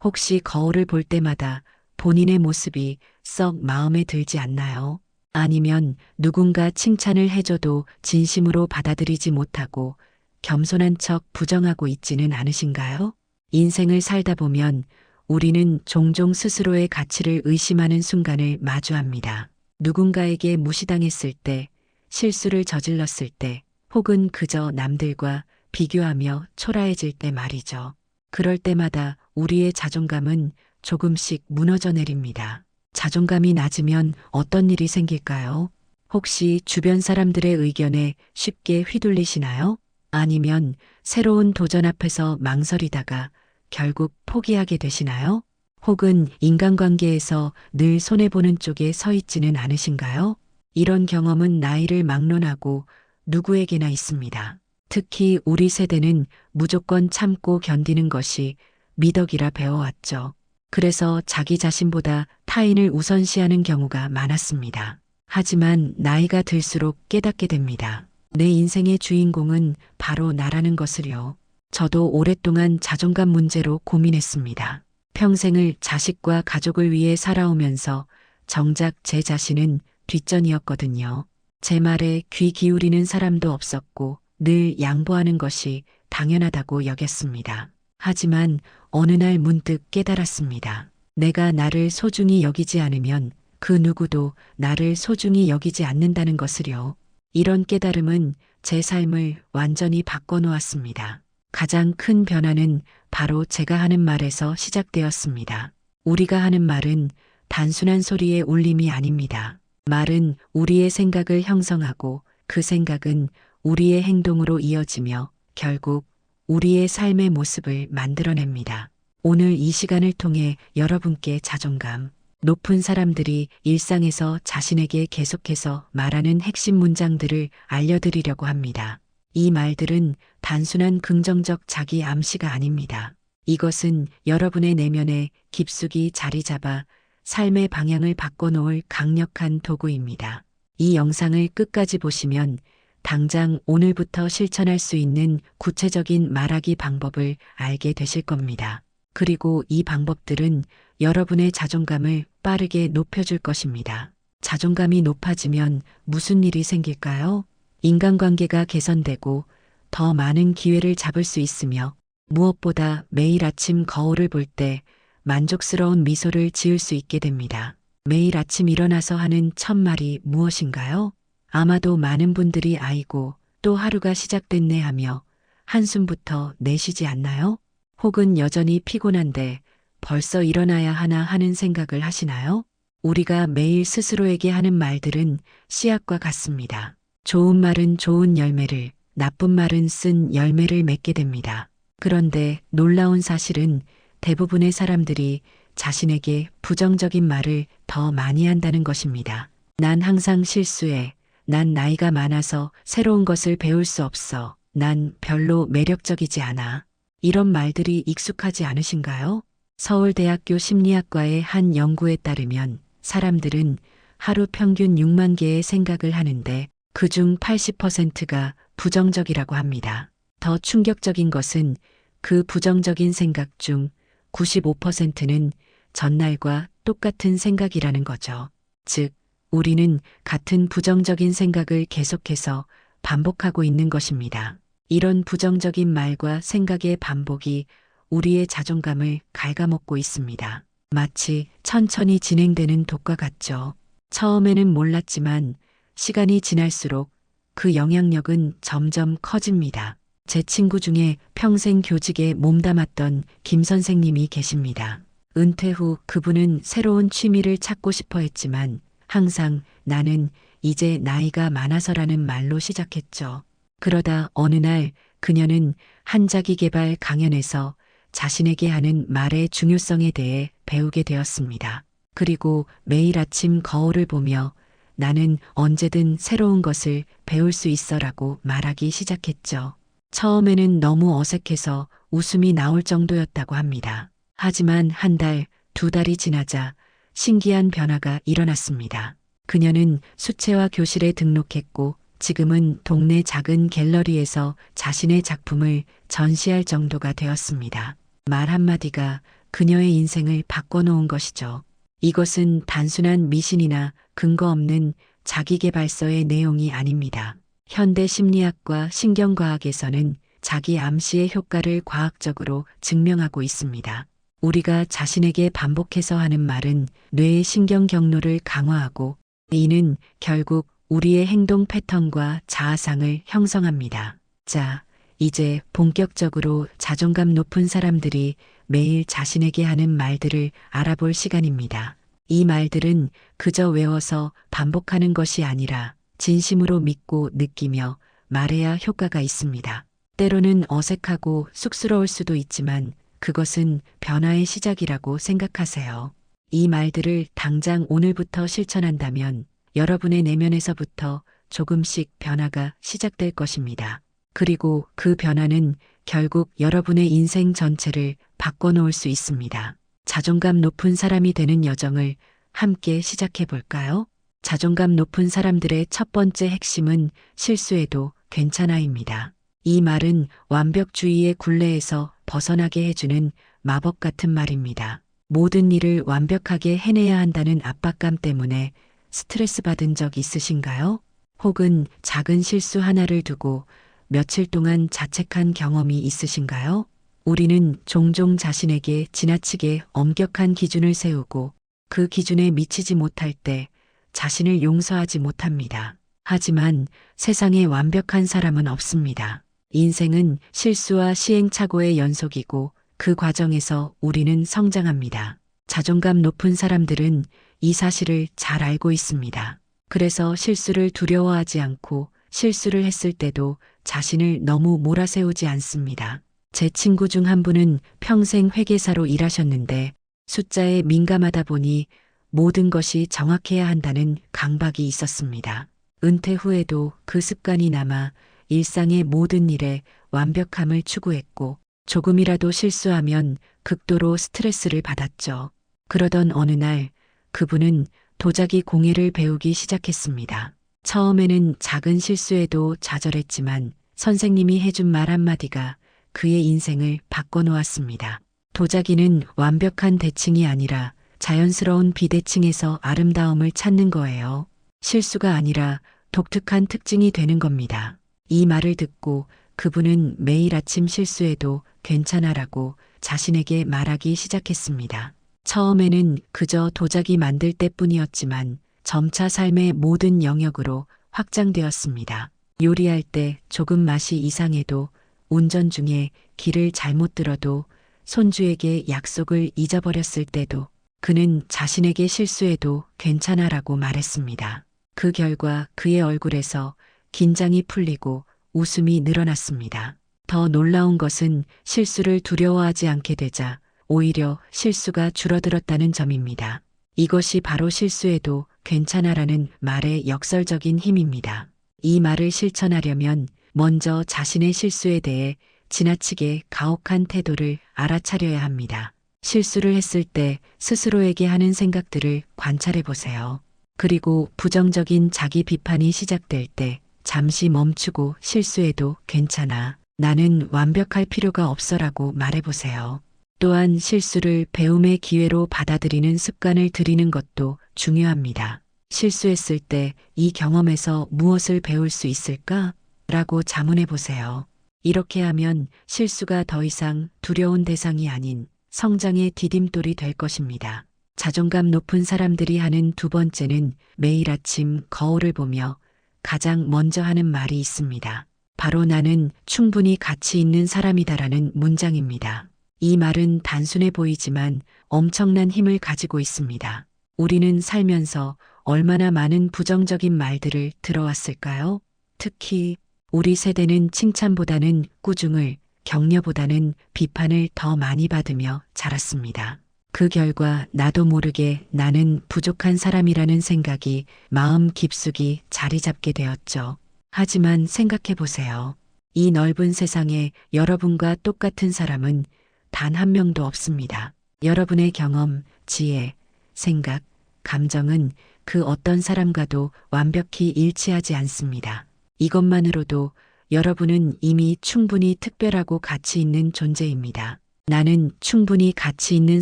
혹시 거울을 볼 때마다 본인의 모습이 썩 마음에 들지 않나요? 아니면 누군가 칭찬을 해줘도 진심으로 받아들이지 못하고 겸손한 척 부정하고 있지는 않으신가요? 인생을 살다 보면 우리는 종종 스스로의 가치를 의심하는 순간을 마주합니다. 누군가에게 무시당했을 때, 실수를 저질렀을 때, 혹은 그저 남들과 비교하며 초라해질 때 말이죠. 그럴 때마다 우리의 자존감은 조금씩 무너져 내립니다. 자존감이 낮으면 어떤 일이 생길까요? 혹시 주변 사람들의 의견에 쉽게 휘둘리시나요? 아니면 새로운 도전 앞에서 망설이다가 결국 포기하게 되시나요? 혹은 인간관계에서 늘 손해보는 쪽에 서 있지는 않으신가요? 이런 경험은 나이를 막론하고 누구에게나 있습니다. 특히 우리 세대는 무조건 참고 견디는 것이 미덕이라 배워왔죠. 그래서 자기 자신보다 타인을 우선시하는 경우가 많았습니다. 하지만 나이가 들수록 깨닫게 됩니다. 내 인생의 주인공은 바로 나라는 것을요. 저도 오랫동안 자존감 문제로 고민했습니다. 평생을 자식과 가족을 위해 살아오면서 정작 제 자신은 뒷전이었거든요. 제 말에 귀 기울이는 사람도 없었고 늘 양보하는 것이 당연하다고 여겼습니다. 하지만 어느 날 문득 깨달았습니다. 내가 나를 소중히 여기지 않으면 그 누구도 나를 소중히 여기지 않는다는 것을요. 이런 깨달음은 제 삶을 완전히 바꿔놓았습니다. 가장 큰 변화는 바로 제가 하는 말에서 시작되었습니다. 우리가 하는 말은 단순한 소리의 울림이 아닙니다. 말은 우리의 생각을 형성하고 그 생각은 우리의 행동으로 이어지며 결국 우리의 삶의 모습을 만들어냅니다. 오늘 이 시간을 통해 여러분께 자존감 높은 사람들이 일상에서 자신에게 계속해서 말하는 핵심 문장들을 알려드리려고 합니다. 이 말들은 단순한 긍정적 자기 암시가 아닙니다. 이것은 여러분의 내면에 깊숙이 자리 잡아 삶의 방향을 바꿔놓을 강력한 도구입니다. 이 영상을 끝까지 보시면 당장 오늘부터 실천할 수 있는 구체적인 말하기 방법을 알게 되실 겁니다. 그리고 이 방법들은 여러분의 자존감을 빠르게 높여줄 것입니다. 자존감이 높아지면 무슨 일이 생길까요? 인간관계가 개선되고 더 많은 기회를 잡을 수 있으며 무엇보다 매일 아침 거울을 볼 때 만족스러운 미소를 지을 수 있게 됩니다. 매일 아침 일어나서 하는 첫 말이 무엇인가요? 아마도 많은 분들이 아이고 또 하루가 시작됐네 하며 한숨부터 내쉬지 않나요? 혹은 여전히 피곤한데 벌써 일어나야 하나 하는 생각을 하시나요? 우리가 매일 스스로에게 하는 말들은 씨앗과 같습니다. 좋은 말은 좋은 열매를, 나쁜 말은 쓴 열매를 맺게 됩니다. 그런데 놀라운 사실은 대부분의 사람들이 자신에게 부정적인 말을 더 많이 한다는 것입니다. 난 항상 실수해. 난 나이가 많아서 새로운 것을 배울 수 없어. 난 별로 매력적이지 않아. 이런 말들이 익숙하지 않으신가요? 서울대학교 심리학과의 한 연구에 따르면 사람들은 하루 평균 6만 개의 생각을 하는데 그중 80%가 부정적이라고 합니다. 더 충격적인 것은 그 부정적인 생각 중 95%는 전날과 똑같은 생각이라는 거죠. 즉, 우리는 같은 부정적인 생각을 계속해서 반복하고 있는 것입니다. 이런 부정적인 말과 생각의 반복이 우리의 자존감을 갉아먹고 있습니다. 마치 천천히 진행되는 독과 같죠. 처음에는 몰랐지만 시간이 지날수록 그 영향력은 점점 커집니다. 제 친구 중에 평생 교직에 몸담았던 김 선생님이 계십니다. 은퇴 후 그분은 새로운 취미를 찾고 싶어 했지만 항상 나는 이제 나이가 많아서라는 말로 시작했죠. 그러다 어느 날 그녀는 한자기 개발 강연에서 자신에게 하는 말의 중요성에 대해 배우게 되었습니다. 그리고 매일 아침 거울을 보며 나는 언제든 새로운 것을 배울 수 있어라고 말하기 시작했죠. 처음에는 너무 어색해서 웃음이 나올 정도였다고 합니다. 하지만 한 달, 두 달이 지나자 신기한 변화가 일어났습니다. 그녀는 수채화 교실에 등록했고 지금은 동네 작은 갤러리에서 자신의 작품을 전시할 정도가 되었습니다. 말 한마디가 그녀의 인생을 바꿔놓은 것이죠. 이것은 단순한 미신이나 근거 없는 자기계발서의 내용이 아닙니다. 현대 심리학과 신경과학에서는 자기 암시의 효과를 과학적으로 증명하고 있습니다. 우리가 자신에게 반복해서 하는 말은 뇌의 신경 경로를 강화하고 이는 결국 우리의 행동 패턴과 자아상을 형성합니다. 자, 이제 본격적으로 자존감 높은 사람들이 매일 자신에게 하는 말들을 알아볼 시간입니다. 이 말들은 그저 외워서 반복하는 것이 아니라 진심으로 믿고 느끼며 말해야 효과가 있습니다. 때로는 어색하고 쑥스러울 수도 있지만 그것은 변화의 시작이라고 생각하세요. 이 말들을 당장 오늘부터 실천한다면 여러분의 내면에서부터 조금씩 변화가 시작될 것입니다. 그리고 그 변화는 결국 여러분의 인생 전체를 바꿔놓을 수 있습니다. 자존감 높은 사람이 되는 여정을 함께 시작해 볼까요? 자존감 높은 사람들의 첫 번째 핵심은 실수해도 괜찮아입니다. 이 말은 완벽주의의 굴레에서 벗어나게 해주는 마법 같은 말입니다. 모든 일을 완벽하게 해내야 한다는 압박감 때문에 스트레스 받은 적 있으신가요? 혹은 작은 실수 하나를 두고 며칠 동안 자책한 경험이 있으신가요? 우리는 종종 자신에게 지나치게 엄격한 기준을 세우고 그 기준에 미치지 못할 때 자신을 용서하지 못합니다. 하지만 세상에 완벽한 사람은 없습니다. 인생은 실수와 시행착오의 연속이고 그 과정에서 우리는 성장합니다. 자존감 높은 사람들은 이 사실을 잘 알고 있습니다. 그래서 실수를 두려워하지 않고 실수를 했을 때도 자신을 너무 몰아세우지 않습니다. 제 친구 중 한 분은 평생 회계사로 일하셨는데 숫자에 민감하다 보니 모든 것이 정확해야 한다는 강박이 있었습니다. 은퇴 후에도 그 습관이 남아 일상의 모든 일에 완벽함을 추구했고 조금이라도 실수하면 극도로 스트레스를 받았죠. 그러던 어느 날 그분은 도자기 공예를 배우기 시작했습니다. 처음에는 작은 실수에도 좌절했지만 선생님이 해준 말 한마디가 그의 인생을 바꿔놓았습니다. 도자기는 완벽한 대칭이 아니라 자연스러운 비대칭에서 아름다움을 찾는 거예요. 실수가 아니라 독특한 특징이 되는 겁니다. 이 말을 듣고 그분은 매일 아침 실수해도 괜찮아라고 자신에게 말하기 시작했습니다. 처음에는 그저 도자기 만들 때뿐이었지만 점차 삶의 모든 영역으로 확장되었습니다. 요리할 때 조금 맛이 이상해도 운전 중에 길을 잘못 들어도 손주에게 약속을 잊어버렸을 때도 그는 자신에게 실수해도 괜찮아라고 말했습니다. 그 결과 그의 얼굴에서 긴장이 풀리고 웃음이 늘어났습니다. 더 놀라운 것은 실수를 두려워하지 않게 되자 오히려 실수가 줄어들었다는 점입니다. 이것이 바로 실수해도 괜찮아라는 말의 역설적인 힘입니다. 이 말을 실천하려면 먼저 자신의 실수에 대해 지나치게 가혹한 태도를 알아차려야 합니다. 실수를 했을 때 스스로에게 하는 생각들을 관찰해 보세요. 그리고 부정적인 자기 비판이 시작될 때 잠시 멈추고 실수해도 괜찮아. 나는 완벽할 필요가 없어라고 말해보세요. 또한 실수를 배움의 기회로 받아들이는 습관을 들이는 것도 중요합니다. 실수했을 때 이 경험에서 무엇을 배울 수 있을까? 라고 자문해 보세요. 이렇게 하면 실수가 더 이상 두려운 대상이 아닌 성장의 디딤돌이 될 것입니다. 자존감 높은 사람들이 하는 두 번째는 매일 아침 거울을 보며 가장 먼저 하는 말이 있습니다. 바로 나는 충분히 가치 있는 사람이다라는 문장입니다. 이 말은 단순해 보이지만 엄청난 힘을 가지고 있습니다. 우리는 살면서 얼마나 많은 부정적인 말들을 들어왔을까요? 특히 우리 세대는 칭찬보다는 꾸중을, 격려보다는 비판을 더 많이 받으며 자랐습니다. 그 결과 나도 모르게 나는 부족한 사람이라는 생각이 마음 깊숙이 자리 잡게 되었죠. 하지만 생각해 보세요. 이 넓은 세상에 여러분과 똑같은 사람은 단 한 명도 없습니다. 여러분의 경험, 지혜, 생각, 감정은 그 어떤 사람과도 완벽히 일치하지 않습니다. 이것만으로도 여러분은 이미 충분히 특별하고 가치 있는 존재입니다. 나는 충분히 가치 있는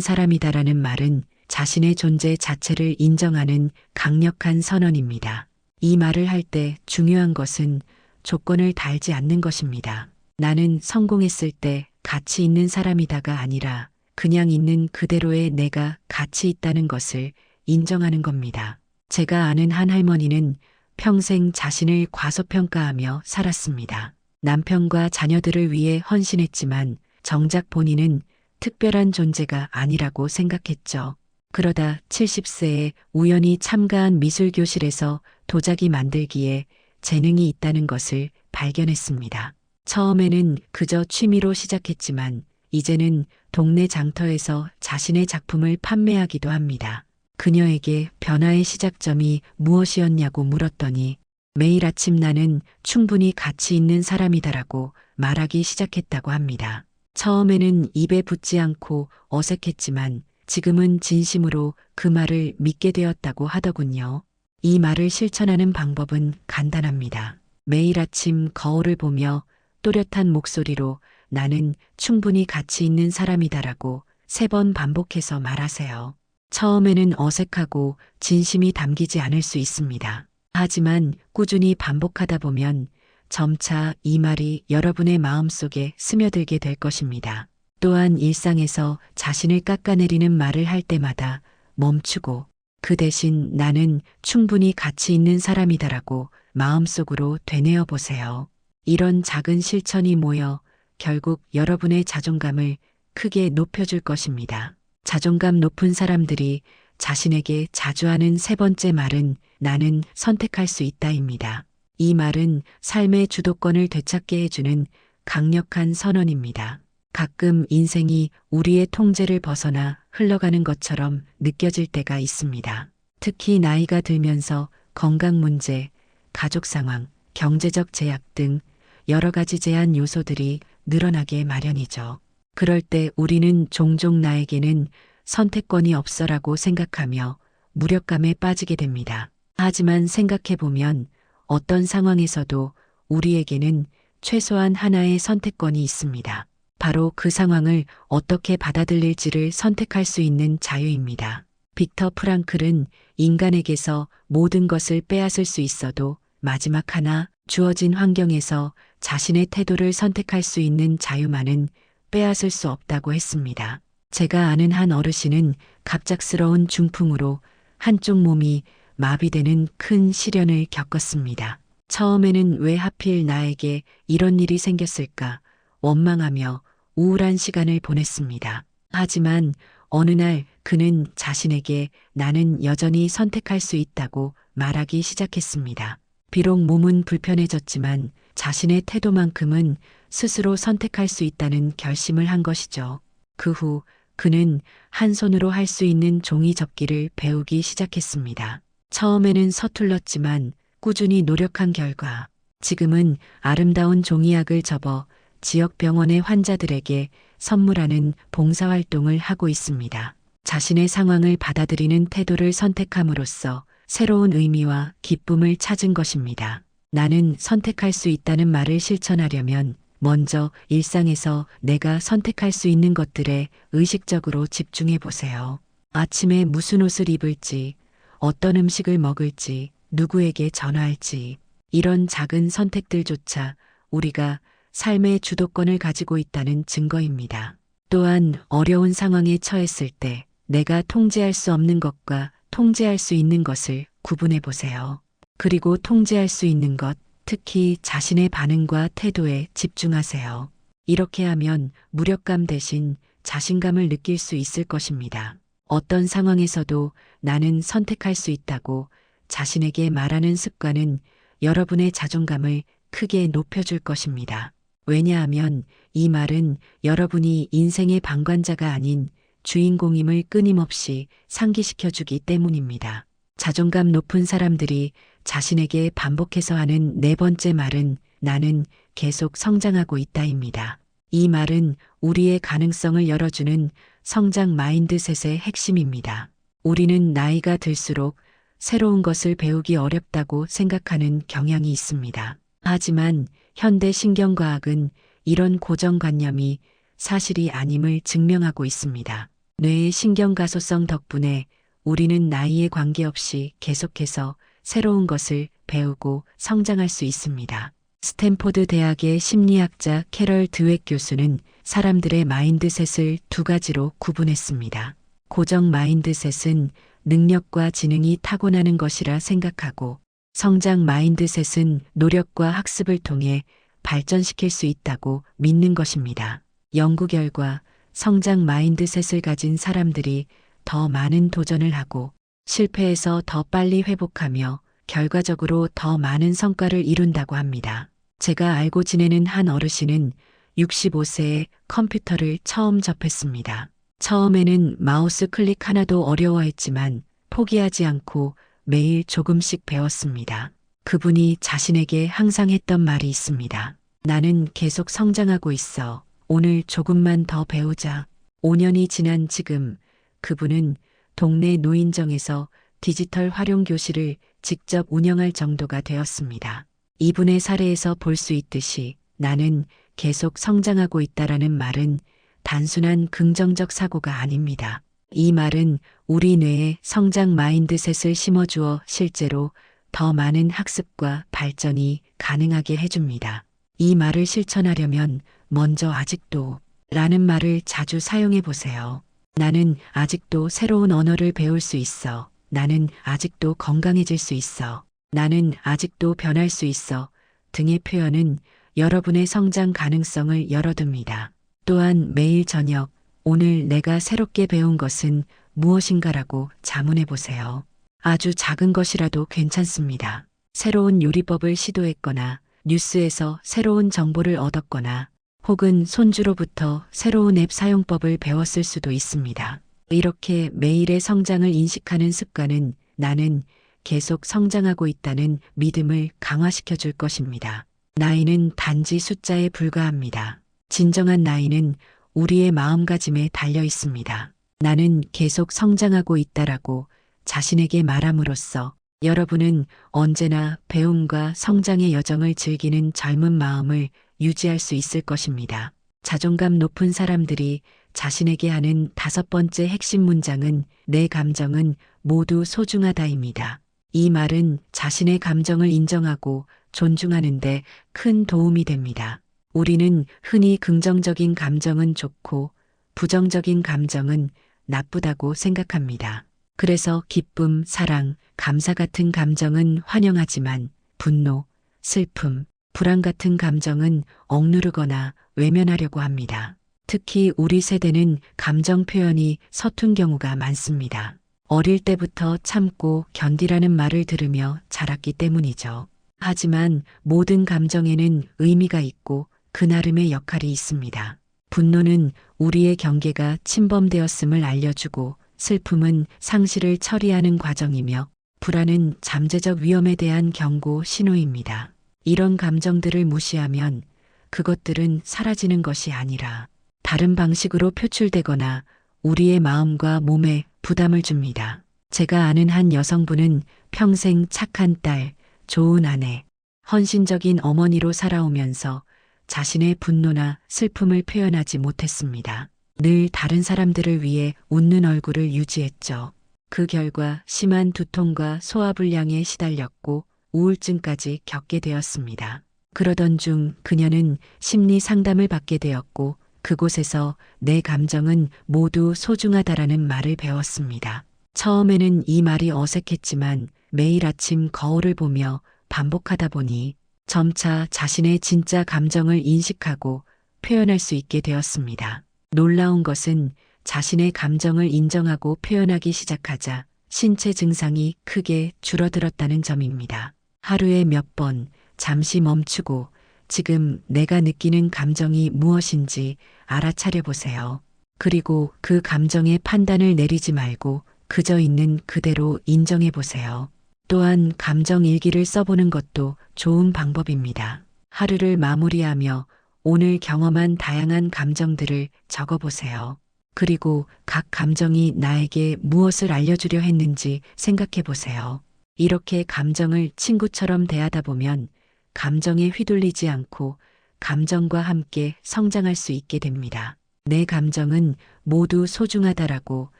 사람이다라는 말은 자신의 존재 자체를 인정하는 강력한 선언입니다. 이 말을 할 때 중요한 것은 조건을 달지 않는 것입니다. 나는 성공했을 때 가치 있는 사람이다가 아니라 그냥 있는 그대로의 내가 가치 있다는 것을 인정하는 겁니다. 제가 아는 한 할머니는 평생 자신을 과소평가하며 살았습니다. 남편과 자녀들을 위해 헌신했지만 정작 본인은 특별한 존재가 아니라고 생각했죠. 그러다 70세에 우연히 참가한 미술교실에서 도자기 만들기에 재능이 있다는 것을 발견했습니다. 처음에는 그저 취미로 시작했지만 이제는 동네 장터에서 자신의 작품을 판매하기도 합니다. 그녀에게 변화의 시작점이 무엇이었냐고 물었더니 매일 아침 나는 충분히 가치 있는 사람이다라고 말하기 시작했다고 합니다. 처음에는 입에 붙지 않고 어색했지만 지금은 진심으로 그 말을 믿게 되었다고 하더군요. 이 말을 실천하는 방법은 간단합니다. 매일 아침 거울을 보며 또렷한 목소리로 나는 충분히 가치 있는 사람이다라고 3번 반복해서 말하세요. 처음에는 어색하고 진심이 담기지 않을 수 있습니다. 하지만 꾸준히 반복하다 보면 점차 이 말이 여러분의 마음속에 스며들게 될 것입니다. 또한 일상에서 자신을 깎아내리는 말을 할 때마다 멈추고 그 대신 나는 충분히 가치 있는 사람이다라고 마음속으로 되뇌어 보세요. 이런 작은 실천이 모여 결국 여러분의 자존감을 크게 높여줄 것입니다. 자존감 높은 사람들이 자신에게 자주 하는 3번째 말은 나는 선택할 수 있다입니다. 이 말은 삶의 주도권을 되찾게 해주는 강력한 선언입니다. 가끔 인생이 우리의 통제를 벗어나 흘러가는 것처럼 느껴질 때가 있습니다. 특히 나이가 들면서 건강 문제, 가족 상황, 경제적 제약 등 여러 가지 제한 요소들이 늘어나게 마련이죠. 그럴 때 우리는 종종 나에게는 선택권이 없어라고 생각하며 무력감에 빠지게 됩니다. 하지만 생각해보면 어떤 상황에서도 우리에게는 최소한 하나의 선택권이 있습니다. 바로 그 상황을 어떻게 받아들일지를 선택할 수 있는 자유입니다. 빅터 프랑클은 인간에게서 모든 것을 빼앗을 수 있어도 마지막 하나 주어진 환경에서 자신의 태도를 선택할 수 있는 자유만은 빼앗을 수 없다고 했습니다. 제가 아는 한 어르신은 갑작스러운 중풍으로 한쪽 몸이 마비되는 큰 시련을 겪었습니다. 처음에는 왜 하필 나에게 이런 일이 생겼을까 원망하며 우울한 시간을 보냈습니다. 하지만 어느 날 그는 자신에게 나는 여전히 선택할 수 있다고 말하기 시작했습니다. 비록 몸은 불편해졌지만 자신의 태도만큼은 스스로 선택할 수 있다는 결심을 한 것이죠. 그 후 그는 한 손으로 할 수 있는 종이 접기를 배우기 시작했습니다. 처음에는 서툴렀지만 꾸준히 노력한 결과 지금은 아름다운 종이약을 접어 지역 병원의 환자들에게 선물하는 봉사활동을 하고 있습니다. 자신의 상황을 받아들이는 태도를 선택함으로써 새로운 의미와 기쁨을 찾은 것입니다. 나는 선택할 수 있다는 말을 실천하려면 먼저 일상에서 내가 선택할 수 있는 것들에 의식적으로 집중해 보세요. 아침에 무슨 옷을 입을지, 어떤 음식을 먹을지, 누구에게 전화할지, 이런 작은 선택들조차 우리가 삶의 주도권을 가지고 있다는 증거입니다. 또한 어려운 상황에 처했을 때 내가 통제할 수 없는 것과 통제할 수 있는 것을 구분해 보세요. 그리고 통제할 수 있는 것, 특히 자신의 반응과 태도에 집중하세요. 이렇게 하면 무력감 대신 자신감을 느낄 수 있을 것입니다. 어떤 상황에서도 나는 선택할 수 있다고 자신에게 말하는 습관은 여러분의 자존감을 크게 높여줄 것입니다. 왜냐하면 이 말은 여러분이 인생의 방관자가 아닌 주인공임을 끊임없이 상기시켜주기 때문입니다. 자존감 높은 사람들이 자신에게 반복해서 하는 4번째 말은 나는 계속 성장하고 있다입니다. 이 말은 우리의 가능성을 열어주는 성장 마인드셋의 핵심입니다. 우리는 나이가 들수록 새로운 것을 배우기 어렵다고 생각하는 경향이 있습니다. 하지만 현대 신경과학은 이런 고정관념이 사실이 아님을 증명하고 있습니다. 뇌의 신경가소성 덕분에 우리는 나이에 관계없이 계속해서 새로운 것을 배우고 성장할 수 있습니다. 스탠포드 대학의 심리학자 캐럴 드웩 교수는 사람들의 마인드셋을 두 가지로 구분했습니다. 고정 마인드셋은 능력과 지능이 타고나는 것이라 생각하고, 성장 마인드셋은 노력과 학습을 통해 발전시킬 수 있다고 믿는 것입니다. 연구 결과 성장 마인드셋을 가진 사람들이 더 많은 도전을 하고 실패해서 더 빨리 회복하며 결과적으로 더 많은 성과를 이룬다고 합니다. 제가 알고 지내는 한 어르신은 65세에 컴퓨터를 처음 접했습니다. 처음에는 마우스 클릭 하나도 어려워했지만 포기하지 않고 매일 조금씩 배웠습니다. 그분이 자신에게 항상 했던 말이 있습니다. 나는 계속 성장하고 있어. 오늘 조금만 더 배우자. 5년이 지난 지금 그분은 동네 노인정에서 디지털 활용 교실을 직접 운영할 정도가 되었습니다. 이분의 사례에서 볼 수 있듯이 나는 계속 성장하고 있다라는 말은 단순한 긍정적 사고가 아닙니다. 이 말은 우리 뇌에 성장 마인드셋을 심어주어 실제로 더 많은 학습과 발전이 가능하게 해줍니다. 이 말을 실천하려면 먼저 아직도 라는 말을 자주 사용해 보세요. 나는 아직도 새로운 언어를 배울 수 있어. 나는 아직도 건강해질 수 있어. 나는 아직도 변할 수 있어. 등의 표현은 여러분의 성장 가능성을 열어둡니다. 또한 매일 저녁, 오늘 내가 새롭게 배운 것은 무엇인가라고 자문해 보세요. 아주 작은 것이라도 괜찮습니다. 새로운 요리법을 시도했거나 뉴스에서 새로운 정보를 얻었거나 혹은 손주로부터 새로운 앱 사용법을 배웠을 수도 있습니다. 이렇게 매일의 성장을 인식하는 습관은 나는 계속 성장하고 있다는 믿음을 강화시켜 줄 것입니다. 나이는 단지 숫자에 불과합니다. 진정한 나이는 우리의 마음가짐에 달려 있습니다. 나는 계속 성장하고 있다라고 자신에게 말함으로써 여러분은 언제나 배움과 성장의 여정을 즐기는 젊은 마음을 유지할 수 있을 것입니다. 자존감 높은 사람들이 자신에게 하는 5번째 핵심 문장은 내 감정은 모두 소중하다입니다. 이 말은 자신의 감정을 인정하고 존중하는데 큰 도움이 됩니다. 우리는 흔히 긍정적인 감정은 좋고 부정적인 감정은 나쁘다고 생각합니다. 그래서 기쁨, 사랑, 감사 같은 감정은 환영하지만 분노, 슬픔, 불안 같은 감정은 억누르거나 외면하려고 합니다. 특히 우리 세대는 감정 표현이 서툰 경우가 많습니다. 어릴 때부터 참고 견디라는 말을 들으며 자랐기 때문이죠. 하지만 모든 감정에는 의미가 있고 그 나름의 역할이 있습니다. 분노는 우리의 경계가 침범되었음을 알려주고 슬픔은 상실을 처리하는 과정이며 불안은 잠재적 위험에 대한 경고 신호입니다. 이런 감정들을 무시하면 그것들은 사라지는 것이 아니라 다른 방식으로 표출되거나 우리의 마음과 몸에 부담을 줍니다. 제가 아는 한 여성분은 평생 착한 딸, 좋은 아내, 헌신적인 어머니로 살아오면서 자신의 분노나 슬픔을 표현하지 못했습니다. 늘 다른 사람들을 위해 웃는 얼굴을 유지했죠. 그 결과 심한 두통과 소화불량에 시달렸고 우울증까지 겪게 되었습니다. 그러던 중 그녀는 심리 상담을 받게 되었고 그곳에서 내 감정은 모두 소중하다라는 말을 배웠습니다. 처음에는 이 말이 어색했지만 매일 아침 거울을 보며 반복하다 보니 점차 자신의 진짜 감정을 인식하고 표현할 수 있게 되었습니다. 놀라운 것은 자신의 감정을 인정하고 표현하기 시작하자 신체 증상이 크게 줄어들었다는 점입니다. 하루에 몇 번 잠시 멈추고 지금 내가 느끼는 감정이 무엇인지 알아차려 보세요. 그리고 그 감정의 판단을 내리지 말고 그저 있는 그대로 인정해 보세요. 또한 감정 일기를 써보는 것도 좋은 방법입니다. 하루를 마무리하며 오늘 경험한 다양한 감정들을 적어보세요. 그리고 각 감정이 나에게 무엇을 알려주려 했는지 생각해 보세요. 이렇게 감정을 친구처럼 대하다 보면 감정에 휘둘리지 않고 감정과 함께 성장할 수 있게 됩니다. 내 감정은 모두 소중하다라고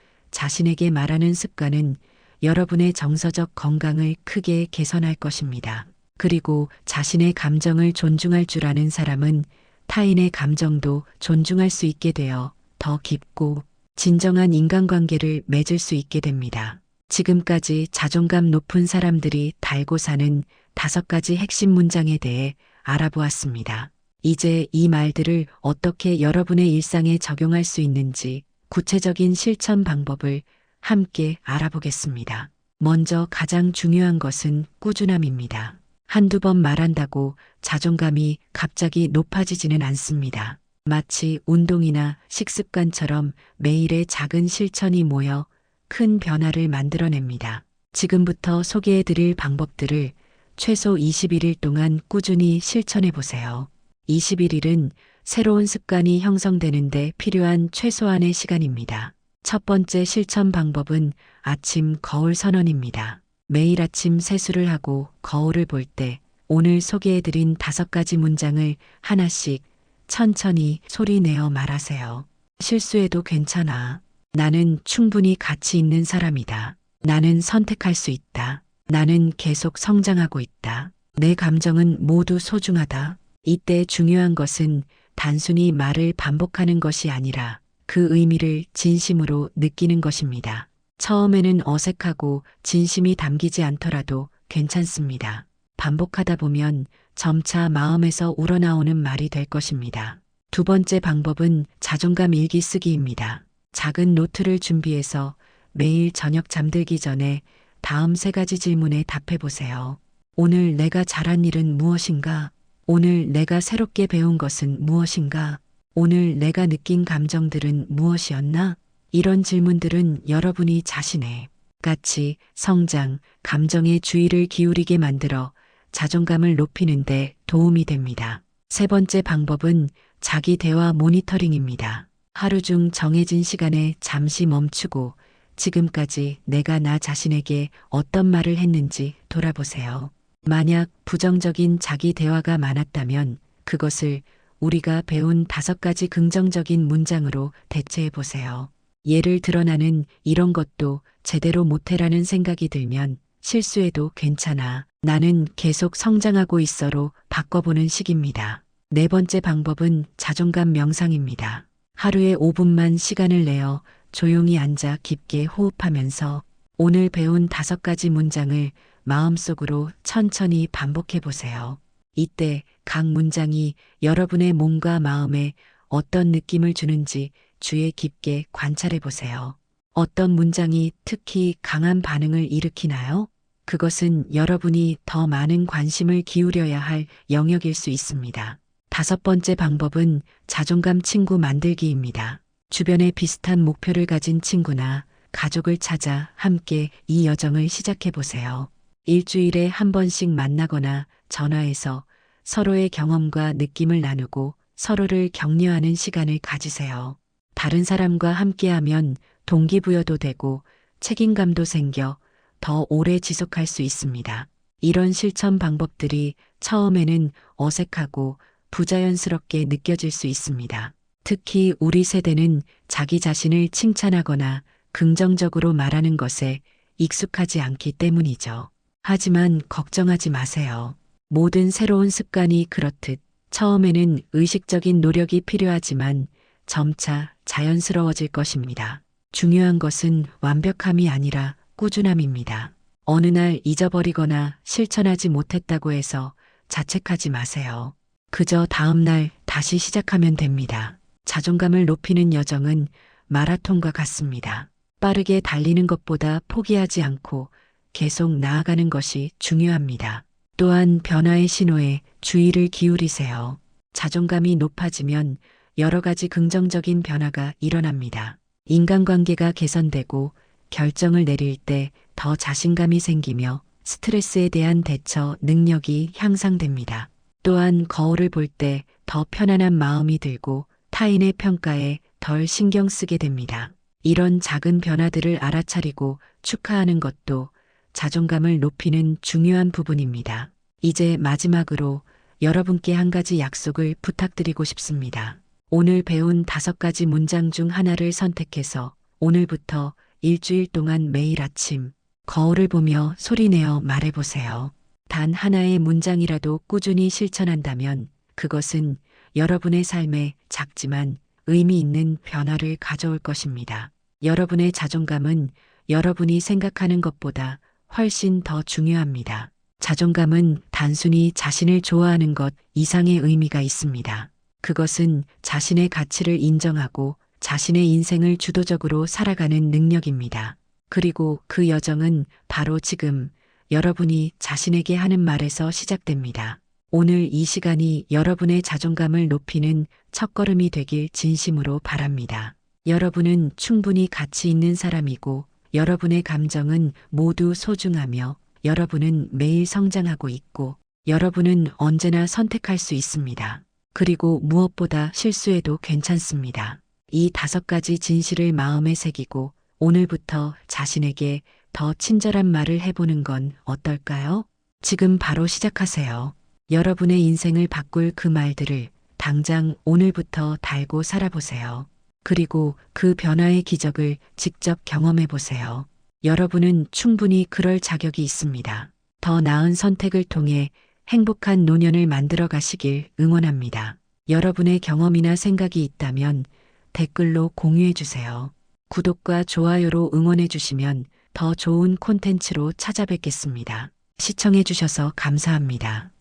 자신에게 말하는 습관은 여러분의 정서적 건강을 크게 개선할 것입니다. 그리고 자신의 감정을 존중할 줄 아는 사람은 타인의 감정도 존중할 수 있게 되어 더 깊고 진정한 인간관계를 맺을 수 있게 됩니다. 지금까지 자존감 높은 사람들이 달고 사는 5가지 핵심 문장에 대해 알아보았습니다. 이제 이 말들을 어떻게 여러분의 일상에 적용할 수 있는지 구체적인 실천 방법을 함께 알아보겠습니다. 먼저 가장 중요한 것은 꾸준함입니다. 한두 번 말한다고 자존감이 갑자기 높아지지는 않습니다. 마치 운동이나 식습관처럼 매일의 작은 실천이 모여 큰 변화를 만들어냅니다. 지금부터 소개해 드릴 방법들을 최소 21일 동안 꾸준히 실천해 보세요. 21일은 새로운 습관이 형성되는데 필요한 최소한의 시간입니다. 첫 번째 실천 방법은 아침 거울 선언입니다. 매일 아침 세수를 하고 거울을 볼 때 오늘 소개해드린 5가지 문장을 하나씩 천천히 소리 내어 말하세요. 실수해도 괜찮아. 나는 충분히 가치 있는 사람이다. 나는 선택할 수 있다. 나는 계속 성장하고 있다. 내 감정은 모두 소중하다. 이때 중요한 것은 단순히 말을 반복하는 것이 아니라 그 의미를 진심으로 느끼는 것입니다. 처음에는 어색하고 진심이 담기지 않더라도 괜찮습니다. 반복하다 보면 점차 마음에서 우러나오는 말이 될 것입니다. 두 번째 방법은 자존감 일기 쓰기입니다. 작은 노트를 준비해서 매일 저녁 잠들기 전에 다음 3가지 질문에 답해 보세요. 오늘 내가 잘한 일은 무엇인가? 오늘 내가 새롭게 배운 것은 무엇인가? 오늘 내가 느낀 감정들은 무엇이었나? 이런 질문들은 여러분이 자신의 가치, 성장, 감정에 주의를 기울이게 만들어 자존감을 높이는 데 도움이 됩니다. 세 번째 방법은 자기 대화 모니터링입니다. 하루 중 정해진 시간에 잠시 멈추고 지금까지 내가 나 자신에게 어떤 말을 했는지 돌아보세요. 만약 부정적인 자기 대화가 많았다면 그것을 우리가 배운 5가지 긍정적인 문장으로 대체해 보세요. 예를 들어 나는 이런 것도 제대로 못해라는 생각이 들면 실수해도 괜찮아. 나는 계속 성장하고 있어로 바꿔보는 식입니다. 네 번째 방법은 자존감 명상입니다. 하루에 5분만 시간을 내어 조용히 앉아 깊게 호흡하면서 오늘 배운 5가지 문장을 마음속으로 천천히 반복해 보세요. 이때 각 문장이 여러분의 몸과 마음에 어떤 느낌을 주는지 주의 깊게 관찰해 보세요. 어떤 문장이 특히 강한 반응을 일으키나요? 그것은 여러분이 더 많은 관심을 기울여야 할 영역일 수 있습니다. 5번째 방법은 자존감 친구 만들기입니다. 주변에 비슷한 목표를 가진 친구나 가족을 찾아 함께 이 여정을 시작해 보세요. 일주일에 한 번씩 만나거나 전화해서 서로의 경험과 느낌을 나누고 서로를 격려하는 시간을 가지세요. 다른 사람과 함께하면 동기부여도 되고 책임감도 생겨 더 오래 지속할 수 있습니다. 이런 실천 방법들이 처음에는 어색하고 부자연스럽게 느껴질 수 있습니다. 특히 우리 세대는 자기 자신을 칭찬하거나 긍정적으로 말하는 것에 익숙하지 않기 때문이죠. 하지만 걱정하지 마세요. 모든 새로운 습관이 그렇듯 처음에는 의식적인 노력이 필요하지만 점차 자연스러워질 것입니다. 중요한 것은 완벽함이 아니라 꾸준함입니다. 어느 날 잊어버리거나 실천하지 못했다고 해서 자책하지 마세요. 그저 다음 날 다시 시작하면 됩니다. 자존감을 높이는 여정은 마라톤과 같습니다. 빠르게 달리는 것보다 포기하지 않고 계속 나아가는 것이 중요합니다. 또한 변화의 신호에 주의를 기울이세요. 자존감이 높아지면 여러 가지 긍정적인 변화가 일어납니다. 인간관계가 개선되고 결정을 내릴 때 더 자신감이 생기며 스트레스에 대한 대처 능력이 향상됩니다. 또한 거울을 볼 때 더 편안한 마음이 들고 타인의 평가에 덜 신경 쓰게 됩니다. 이런 작은 변화들을 알아차리고 축하하는 것도 자존감을 높이는 중요한 부분입니다. 이제 마지막으로 여러분께 한 가지 약속을 부탁드리고 싶습니다. 오늘 배운 5가지 문장 중 하나를 선택해서 오늘부터 일주일 동안 매일 아침 거울을 보며 소리내어 말해보세요. 단 하나의 문장이라도 꾸준히 실천한다면 그것은 여러분의 삶에 작지만 의미 있는 변화를 가져올 것입니다. 여러분의 자존감은 여러분이 생각하는 것보다 훨씬 더 중요합니다. 자존감은 단순히 자신을 좋아하는 것 이상의 의미가 있습니다. 그것은 자신의 가치를 인정하고 자신의 인생을 주도적으로 살아가는 능력입니다. 그리고 그 여정은 바로 지금 여러분이 자신에게 하는 말에서 시작됩니다. 오늘 이 시간이 여러분의 자존감을 높이는 첫걸음이 되길 진심으로 바랍니다. 여러분은 충분히 가치 있는 사람이고 여러분의 감정은 모두 소중하며 여러분은 매일 성장하고 있고 여러분은 언제나 선택할 수 있습니다. 그리고 무엇보다 실수해도 괜찮습니다. 이 5가지 진실을 마음에 새기고 오늘부터 자신에게 더 친절한 말을 해보는 건 어떨까요? 지금 바로 시작하세요. 여러분의 인생을 바꿀 그 말들을 당장 오늘부터 달고 살아보세요. 그리고 그 변화의 기적을 직접 경험해 보세요. 여러분은 충분히 그럴 자격이 있습니다. 더 나은 선택을 통해 행복한 노년을 만들어 가시길 응원합니다. 여러분의 경험이나 생각이 있다면 댓글로 공유해 주세요. 구독과 좋아요로 응원해 주시면 더 좋은 콘텐츠로 찾아뵙겠습니다. 시청해 주셔서 감사합니다.